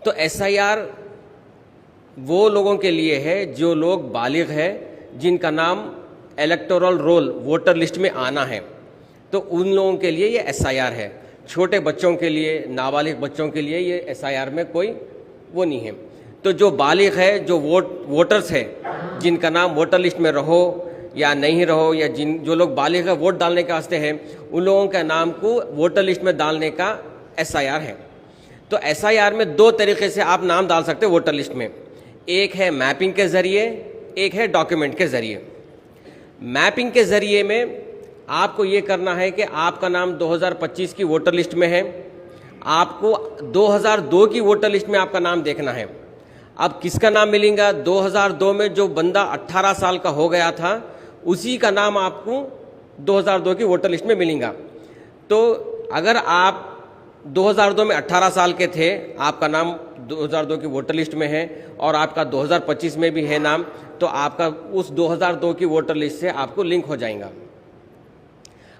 तो एसआईआर वो लोगों के लिए है जो लोग बालिग है, जिनका नाम इलेक्टोरल रोल वोटर लिस्ट में आना है, तो उन लोगों के लिए ये एसआईआर है। छोटे बच्चों के लिए, नाबालिग बच्चों के लिए ये एसआईआर में कोई वो नहीं है। तो जो बालिग है, जो वोटर्स है, जिनका नाम वोटर लिस्ट में रहो या नहीं रहो, या जो लोग बालिग है वोट डालने के वास्ते हैं, उन लोगों का नाम को वोटर लिस्ट में डालने का एसआईआर है। तो एसआईआर में दो तरीके से आप नाम डाल सकते हो वोटर लिस्ट में। एक है मैपिंग के ज़रिए, एक है डॉक्यूमेंट के ज़रिए। मैपिंग के ज़रिए में आपको ये करना है कि आपका नाम 2025 की वोटर लिस्ट में है, आपको 2002 की वोटर लिस्ट में आपका नाम देखना है। अब किसका नाम मिलेगा? 2002 में जो बंदा 18 साल का हो गया था, उसी का नाम आपको 2002 की वोटर लिस्ट में मिलेगा। तो अगर आप 2002 में 18 साल के थे, आपका नाम 2002 की वोटर लिस्ट में है और आपका 2025 में भी है नाम, तो आपका उस 2002 की वोटर लिस्ट से आपको लिंक हो जाएगा।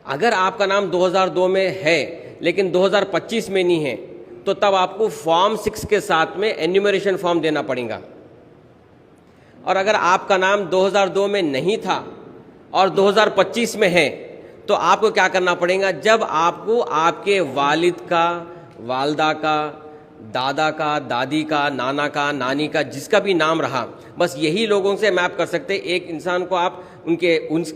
अगर आपका नाम 2002 में है लेकिन 2025 में नहीं है, तो तब आपको फॉर्म 6 के साथ में एन्यूमरेशन फॉर्म देना पड़ेगा। और अगर आपका नाम 2002 में नहीं था और 2025 में है, तो आपको क्या करना पड़ेगा? जब आपको आपके वालिद का, वालदा का, दादा का, दादी का, नाना का, नानी का, जिसका भी नाम रहा, बस यही लोगों से मैप कर सकते। एक इंसान को आप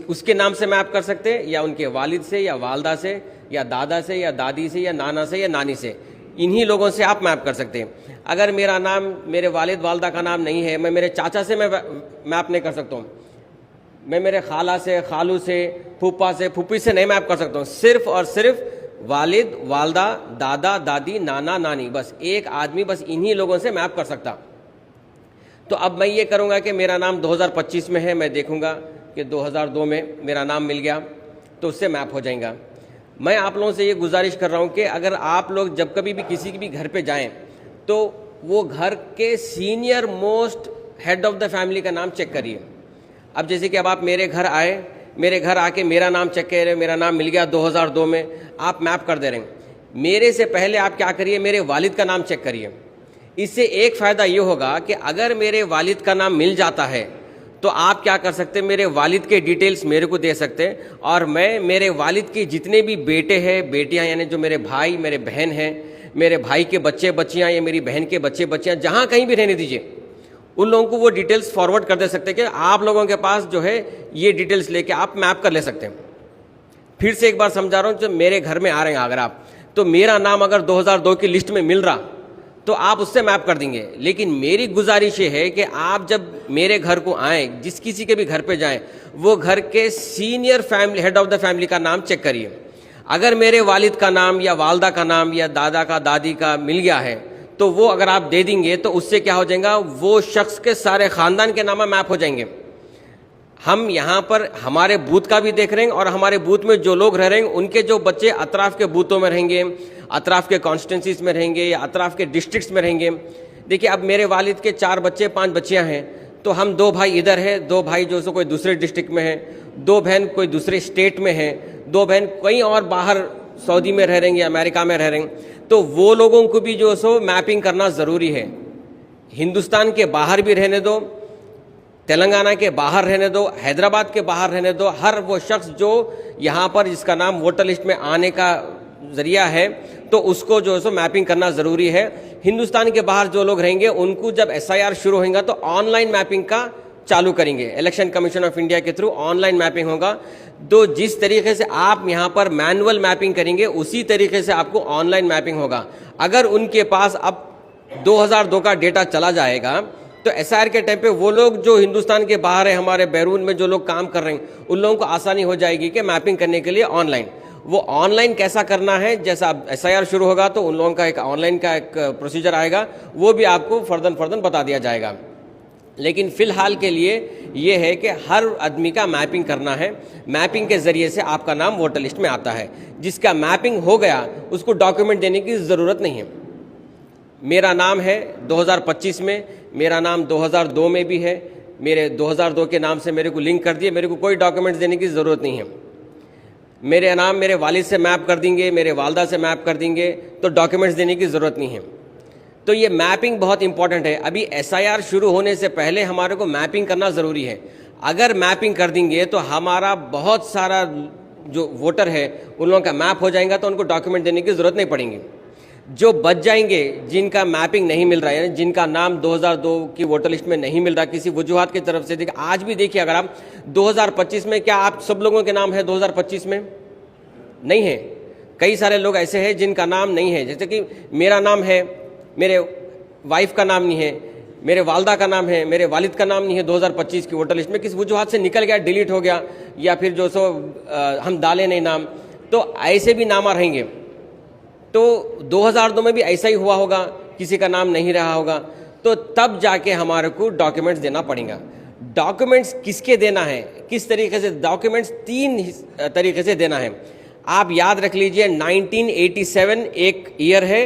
उसके नाम से मैप कर सकते, या उनके वालिद से, या वालदा से, या दादा से, या दादी से, या नाना से, या नानी से, इन्हीं लोगों से आप मैप कर सकते हैं। अगर मेरा नाम, मेरे वालिद वालदा का नाम नहीं है, मैं मेरे चाचा से मैं मैप नहीं कर सकता हूँ, मैं मेरे खाला से, खालू से, फूफा से, फूफी से नहीं मैप कर सकता हूँ। सिर्फ और सिर्फ वालिद, वालदा, दादा, दादी, नाना, नानी, बस एक आदमी बस इन्हीं लोगों से मैप कर सकता। तो अब मैं ये करूँगा कि मेरा नाम 2025 में है, मैं देखूँगा कि 2002 में मेरा नाम मिल गया, तो उससे मैप हो जाएगा। मैं आप लोगों से ये गुजारिश कर रहा हूँ कि अगर आप लोग जब कभी भी किसी के भी घर पे जाएं, तो वो घर के senior most head of the family का नाम चेक करिए। अब जैसे कि अब आप मेरे घर आए, मेरे घर आके मेरा नाम चेक कर रहे, मेरा नाम मिल गया 2002 में, आप मैप कर दे रहे हैं। मेरे से पहले आप क्या करिए, मेरे वालिद का नाम चेक करिए। इससे एक फ़ायदा ये होगा कि अगर मेरे वालिद का नाम मिल जाता है, तो आप क्या कर सकते हैं, मेरे वालिद के डिटेल्स मेरे को दे सकते हैं, और मैं मेरे वालिद के जितने भी बेटे हैं, बेटियां, यानी जो मेरे भाई, मेरे बहन हैं, मेरे भाई के बच्चे बच्चियां या मेरी बहन के बच्चे बच्चियां, जहां कहीं भी रहने दीजिए, उन लोगों को वो डिटेल्स फॉरवर्ड कर दे सकते हैं कि आप लोगों के पास जो है ये डिटेल्स लेके आप मैप कर ले सकते हैं। फिर से एक बार समझा रहा हूँ, जब मेरे घर में आ रहे हैं अगर आप, तो मेरा नाम अगर 2002 की लिस्ट में मिल रहा, तो आप उससे मैप कर देंगे। लेकिन मेरी गुजारिश ये है कि आप जब मेरे घर को आएँ, जिस किसी के भी घर पे जाएं, वो घर के senior family, head of the family का नाम चेक करिए। अगर मेरे वालिद का नाम या वालदा का नाम या दादा का, दादी का मिल गया है, तो वो अगर आप दे देंगे, तो उससे क्या हो जाएगा, वो शख्स के सारे ख़ानदान के नाम मैप हो जाएंगे। हम यहाँ पर हमारे बूथ का भी देख रहे हैं, और हमारे बूथ में जो लोग रह रहे हैं, उनके जो बच्चे अतराफ़ के बूथों में रहेंगे, अतराफ़ के कॉन्स्टिट्यूंसीज में रहेंगे, या अतराफ़ के डिस्ट्रिक्ट्स में रहेंगे। देखिए, अब मेरे वालिद के 4 बच्चे, 5 बच्चियाँ हैं, तो हम 2 भाई इधर है, 2 भाई जो सो कोई दूसरे डिस्ट्रिक्ट में है, 2 बहन कोई दूसरे स्टेट में है, 2 बहन कहीं और बाहर सऊदी में रह रहे हैं या अमेरिका में रह रहे हैं। तो वो लोगों को भी जो सो मैपिंग करना ज़रूरी है। हिंदुस्तान के बाहर भी रहने दो, तेलंगाना के बाहर रहने दो, हैदराबाद के बाहर रहने दो, हर वो शख्स जो यहाँ पर जिसका नाम वोटर लिस्ट में आने का ज़रिया है, तो उसको जो है सो मैपिंग करना ज़रूरी है। हिंदुस्तान के बाहर जो लोग रहेंगे, उनको जब एसआईआर शुरू होगा, तो ऑनलाइन मैपिंग का चालू करेंगे। इलेक्शन कमीशन ऑफ इंडिया के थ्रू ऑनलाइन मैपिंग होगा। तो जिस तरीके से आप यहाँ पर मैनुअल मैपिंग करेंगे, उसी तरीके से आपको ऑनलाइन मैपिंग होगा। अगर उनके पास अब 2002 का डेटा चला जाएगा, तो एसआईआर के टाइम पे वो लोग जो हिंदुस्तान के बाहर है, हमारे बैरून में जो लोग काम कर रहे हैं, उन लोगों को आसानी हो जाएगी कि मैपिंग करने के लिए ऑनलाइन। वो ऑनलाइन कैसा करना है, जैसा एसआईआर शुरू होगा तो उन लोगों का एक ऑनलाइन का एक प्रोसीजर आएगा, वो भी आपको फर्दन बता दिया जाएगा। लेकिन फ़िलहाल के लिए ये है कि हर आदमी का मैपिंग करना है। मैपिंग के ज़रिए से आपका नाम वोटर लिस्ट में आता है। जिसका मैपिंग हो गया, उसको डॉक्यूमेंट देने की ज़रूरत नहीं है। मेरा नाम है 2025 में, मेरा नाम 2002 में भी है, मेरे 2002 के नाम से मेरे को लिंक कर दिए, मेरे को कोई डॉक्यूमेंट्स देने की ज़रूरत नहीं है। मेरे नाम मेरे वालिद से मैप कर देंगे, मेरे वालदा से मैप कर देंगे, तो डॉक्यूमेंट्स देने की ज़रूरत नहीं है। तो ये मैपिंग बहुत इंपॉर्टेंट है। अभी एसआईआर शुरू होने से पहले हमारे को मैपिंग करना ज़रूरी है। अगर मैपिंग कर देंगे तो हमारा बहुत सारा जो वोटर है उन लोगों का मैप हो जाएगा, तो उनको डॉक्यूमेंट देने की ज़रूरत नहीं पड़ेगी। जो बच जाएंगे, जिनका मैपिंग नहीं मिल रहा है, जिनका नाम 2002 की वोटर लिस्ट में नहीं मिल रहा किसी वजूहत की तरफ से, देखिए आज भी देखिए, अगर आप 2025 में, क्या आप सब लोगों के नाम है 2025 में? नहीं है। कई सारे लोग ऐसे हैं जिनका नाम नहीं है, जैसे कि मेरा नाम है, मेरे वाइफ का नाम नहीं है, मेरे वालदा का नाम है, मेरे वालिद का नाम नहीं है 2025 की वोटर लिस्ट में, किस वजूहत से निकल गया, डिलीट हो गया, या फिर जो सो हम डाले नहीं नाम, तो ऐसे भी नाम रहेंगे। तो 2002 में भी ऐसा ही हुआ होगा, किसी का नाम नहीं रहा होगा, तो तब जाके हमारे को डॉक्यूमेंट्स देना पड़ेगा। डॉक्यूमेंट्स किसके देना है, किस तरीके से? डॉक्यूमेंट्स 3 तरीके से देना है। आप याद रख लीजिए, 1987 एक ईयर है,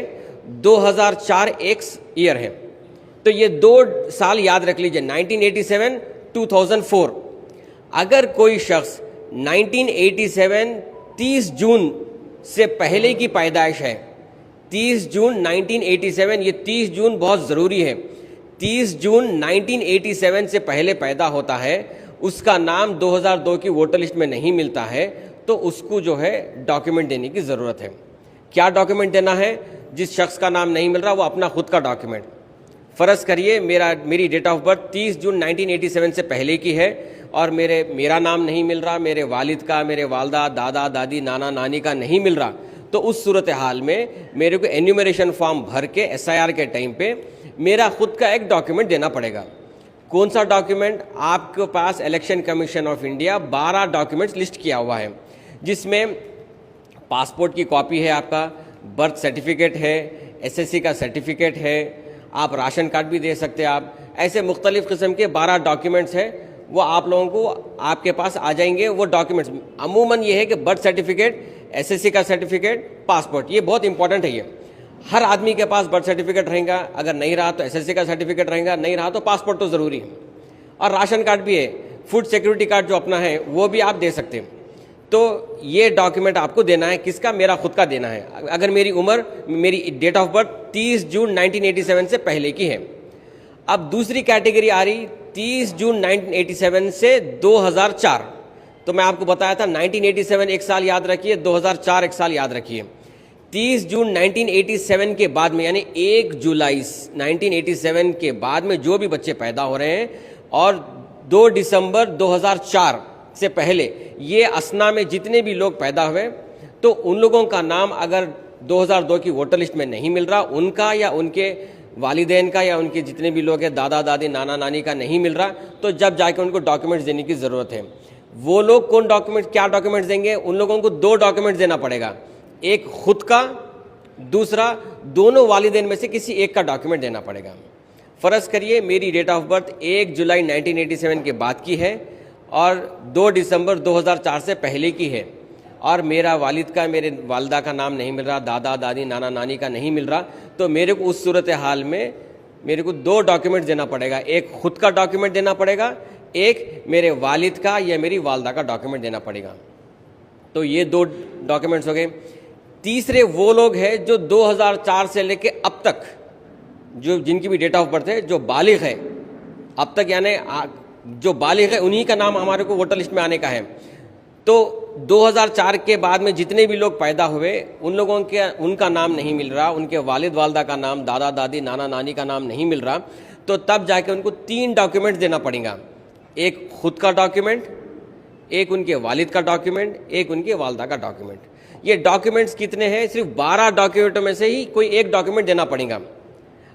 2004 एक ईयर है, तो ये 2 साल याद रख लीजिए, 1987 2004। अगर कोई शख्स 1987 30 जून से पहले की पैदाइश है, 30 जून 1987, ये 30 जून बहुत ज़रूरी है, 30 जून 1987 से पहले पैदा होता है, उसका नाम 2002 की वोटर लिस्ट में नहीं मिलता है, तो उसको जो है डॉक्यूमेंट देने की ज़रूरत है। क्या डॉक्यूमेंट देना है? जिस शख्स का नाम नहीं मिल रहा वो अपना खुद का डॉक्यूमेंट। फ़र्ज़ करिए मेरी डेट ऑफ बर्थ 30 जून 1987 से पहले की है और मेरा नाम नहीं मिल रहा, मेरे वालिद का, मेरे वालदा, दादा दादी, नाना नानी का नहीं मिल रहा, तो उस सूरत हाल में मेरे को एन्यूमरेशन फॉर्म भर के एसआईआर के टाइम पे मेरा खुद का एक डॉक्यूमेंट देना पड़ेगा। कौन सा डॉक्यूमेंट? आपके पास election commission of India 12 documents list किया हुआ है, जिसमें पासपोर्ट की कॉपी है, आपका बर्थ सर्टिफिकेट है, एसएससी का सर्टिफिकेट है, आप राशन कार्ड भी दे सकते हैं। आप ऐसे मुख्तलिफ़ किस्म के 12 डॉक्यूमेंट्स हैं, वो आप लोगों को आपके पास आ जाएंगे। वो डॉक्यूमेंट्स अमूमन ये है कि बर्थ सर्टिफिकेट, एसएससी का सर्टिफिकेट, पासपोर्ट, ये बहुत इंपॉर्टेंट है। ये हर आदमी के पास बर्थ सर्टिफिकेट रहेगा, अगर नहीं रहा तो एसएससी का सर्टिफिकेट रहेगा, नहीं रहा तो पासपोर्ट तो ज़रूरी है, और राशन कार्ड भी है, फूड सिक्योरिटी कार्ड जो अपना है वो भी आप दे सकते हैं। तो ये डॉक्यूमेंट आपको देना है, किसका? मेरा खुद का देना है। अगर मेरी उम्र, मेरी डेट ऑफ बर्थ 30 जून 1987 से पहले की है। अब दूसरी कैटेगरी आ रही 30 जून 1987 से 2004। तो मैं आपको बताया था 1987 एक साल याद रखिए, 2004 एक साल याद रखिए। 30 जून 1987 के बाद में, यानी 1 जुलाई 1987 के बाद में जो भी बच्चे पैदा हो रहे हैं और 2 दिसंबर 2004 से पहले ये असना में जितने भी लोग पैदा हुए, तो उन लोगों का नाम अगर 2002 की वोटर लिस्ट में नहीं मिल रहा, उनका या उनके वालिदैन का या उनके जितने भी लोग हैं, दादा दादी, नाना नानी का नहीं मिल रहा, तो जब जाके उनको डॉक्यूमेंट्स देने की ज़रूरत है। वो लोग कौन डॉक्यूमेंट, क्या डॉक्यूमेंट्स देंगे? उन लोगों को 2 डॉक्यूमेंट्स देना पड़ेगा, एक खुद का, दूसरा दोनों वालिदैन में से किसी एक का डॉक्यूमेंट देना पड़ेगा। फ़र्ज़ करिए मेरी डेट ऑफ बर्थ 1 जुलाई 1987 के बाद की है और 2 दिसंबर 2004 से पहले की है, और मेरा वालिद का, मेरे वालदा का नाम नहीं मिल रहा, दादा दादी, नाना नानी का नहीं मिल रहा, तो मेरे को उस सूरत हाल में मेरे को 2 डॉक्यूमेंट देना पड़ेगा, एक खुद का डॉक्यूमेंट देना पड़ेगा, एक मेरे वालिद का या मेरी वालदा का डॉक्यूमेंट देना पड़ेगा। तो ये 2 डॉक्यूमेंट्स हो गए। तीसरे वो लोग हैं जो 2004 से लेके अब तक, जो जिनकी भी डेट ऑफ बर्थ है, जो बालिग है अब तक, यानी जो बालिग है उन्हीं का नाम हमारे को वोटर लिस्ट में आने का है। तो 2004 के बाद में जितने भी लोग पैदा हुए उन लोगों के, उनका नाम नहीं मिल रहा, उनके वालिद वालदा का नाम, दादा दादी, नाना नानी का नाम नहीं मिल रहा, तो तब जाके उनको 3 डॉक्यूमेंट देना पड़ेगा, एक खुद का डॉक्यूमेंट, एक उनके वालिद का डॉक्यूमेंट, एक उनके वालदा का डॉक्यूमेंट। ये डॉक्यूमेंट्स कितने हैं? सिर्फ 12 डॉक्यूमेंटों में से ही कोई एक डॉक्यूमेंट देना पड़ेगा।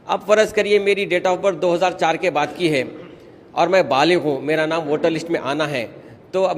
अब फ़र्ज़ करिए मेरी डेट ऑफ बर्थ 2004 के बाद की है और मैं बालिग हूँ, मेरा नाम वोटर लिस्ट में आना है, तो अब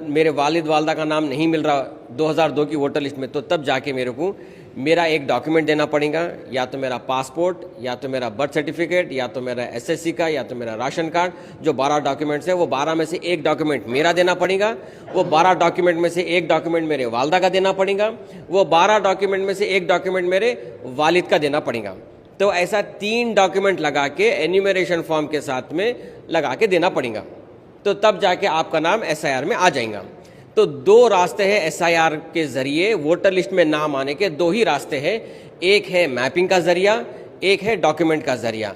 मेरे वालिद वालदा का नाम नहीं मिल रहा 2002 की वोटर लिस्ट में, तो तब जाके मेरे को मेरा एक डॉक्यूमेंट देना पड़ेगा, या तो मेरा पासपोर्ट, या तो मेरा बर्थ सर्टिफिकेट, या तो मेरा एसएससी का, या तो मेरा राशन कार्ड। जो 12 डॉक्यूमेंट्स है वो 12 में से एक डॉक्यूमेंट मेरा देना पड़ेगा, वो 12 डॉक्यूमेंट में से एक डॉक्यूमेंट मेरे वालदा का देना पड़ेगा, वो 12 डॉक्यूमेंट में से एक डॉक्यूमेंट मेरे वालिद का देना पड़ेगा। तो ऐसा 3 डॉक्यूमेंट लगा के एन्यूमरेशन फॉर्म के साथ में लगा के देना पड़ेगा, तो तब जाके आपका नाम एसआईआर में आ जाएगा। तो 2 रास्ते हैं एसआईआर के ज़रिए वोटर लिस्ट में नाम आने के, 2 ही रास्ते हैं। एक है मैपिंग का ज़रिया, एक है डॉक्यूमेंट का ज़रिया।